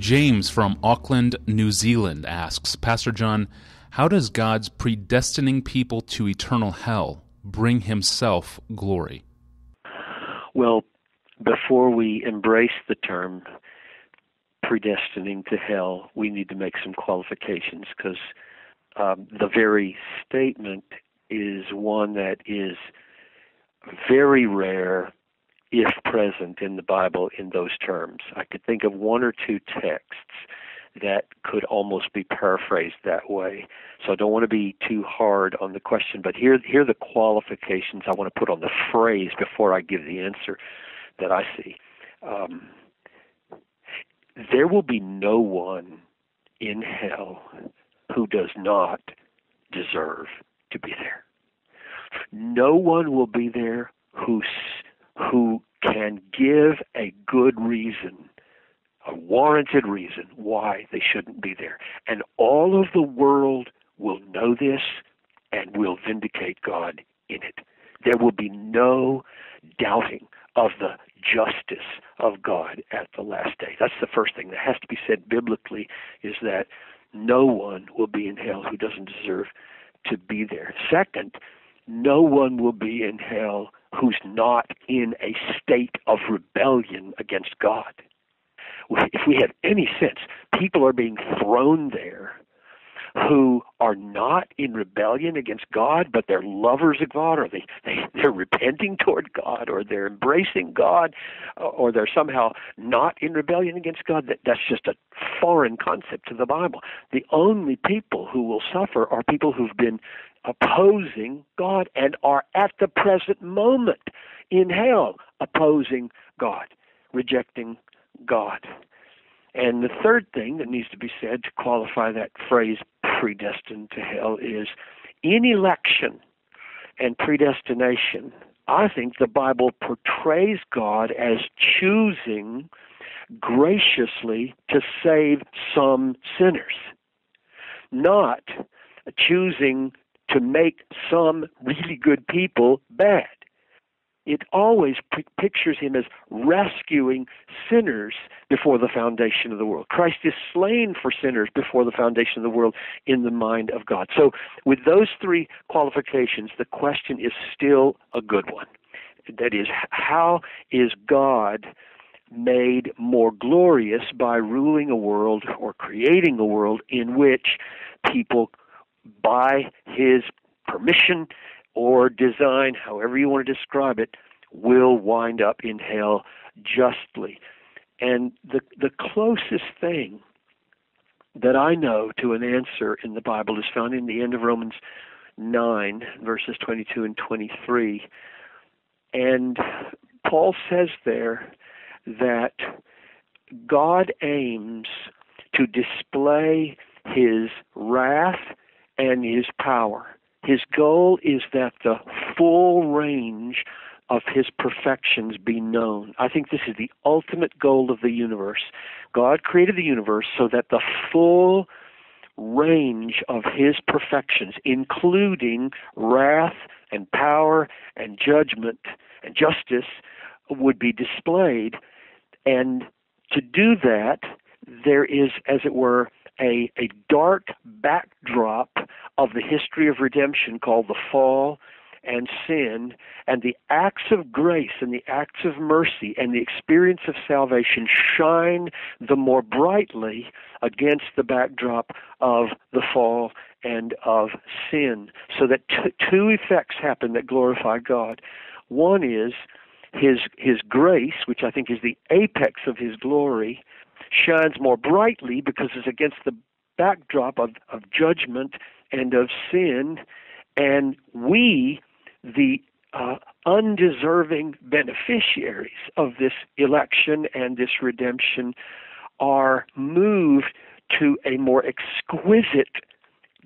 James from Auckland, New Zealand asks, Pastor John, how does God's predestining people to eternal hell bring himself glory? Well, before we embrace the term predestining to hell, we need to make some qualifications, because the very statement is one that is very rare, if present in the Bible in those terms. I could think of one or two texts that could almost be paraphrased that way. So I don't want to be too hard on the question, but here are the qualifications I want to put on the phrase before I give the answer that I see. There will be no one in hell who does not deserve to be there. No one will be there who can give a good reason, a warranted reason why they shouldn't be there. And all of the world will know this and will vindicate God in it. There will be no doubting of the justice of God at the last day. That's the first thing that has to be said biblically, is that no one will be in hell who doesn't deserve to be there. Second, no one will be in hell who's not in a state of rebellion against God. If we have any sense, people are being thrown there who are not in rebellion against God, but they're lovers of God, or they're repenting toward God, or they're embracing God, or they're somehow not in rebellion against God. That's just a foreign concept to the Bible. The only people who will suffer are people who've been opposing God and are at the present moment in hell opposing God, rejecting God. And the third thing that needs to be said to qualify that phrase predestined to hell is, in election and predestination, I think the Bible portrays God as choosing graciously to save some sinners, not choosing to make some really good people bad. It always pictures him as rescuing sinners before the foundation of the world. Christ is slain for sinners before the foundation of the world in the mind of God. So with those three qualifications, the question is still a good one. That is, how is God made more glorious by ruling a world or creating a world in which people, by his permission or design, however you want to describe it, will wind up in hell justly? And the closest thing that I know to an answer in the Bible is found in the end of Romans 9, verses 22 and 23. And Paul says there that God aims to display his wrath and his power. His goal is that the full range of his perfections be known. I think this is the ultimate goal of the universe. God created the universe so that the full range of his perfections, including wrath and power and judgment and justice, would be displayed. And to do that, there is, as it were, a dark backdrop of the history of redemption called the fall and sin, and the acts of grace and the acts of mercy and the experience of salvation shine the more brightly against the backdrop of the fall and of sin, so that two effects happen that glorify God. One is his grace, which I think is the apex of his glory, shines more brightly because it's against the backdrop of judgment and of sin, and we, the undeserving beneficiaries of this election and this redemption, are moved to a more exquisite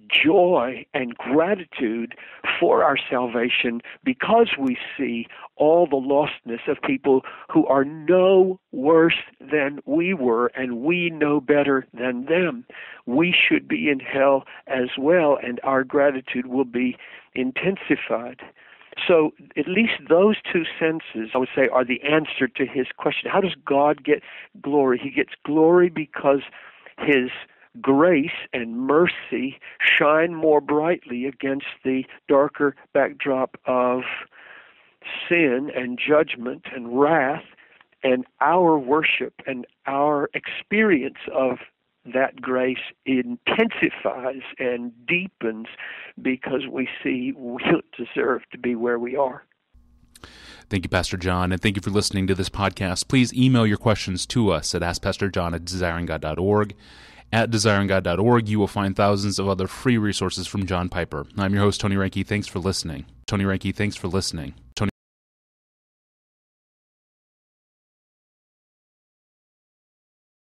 joy and gratitude for our salvation, because we see all the lostness of people who are no worse than we were, and we know better than them. We should be in hell as well, and our gratitude will be intensified. So at least those two senses, I would say, are the answer to his question. How does God get glory? He gets glory because his grace and mercy shine more brightly against the darker backdrop of sin and judgment and wrath, and our worship and our experience of that grace intensifies and deepens because we see we don't deserve to be where we are. Thank you, Pastor John, and thank you for listening to this podcast. Please email your questions to us at askpastorjohn@desiringgod.org. At desiringgod.org, you will find thousands of other free resources from John Piper. I'm your host, Tony Reinke. Thanks for listening. Tony Reinke, thanks for listening. Tony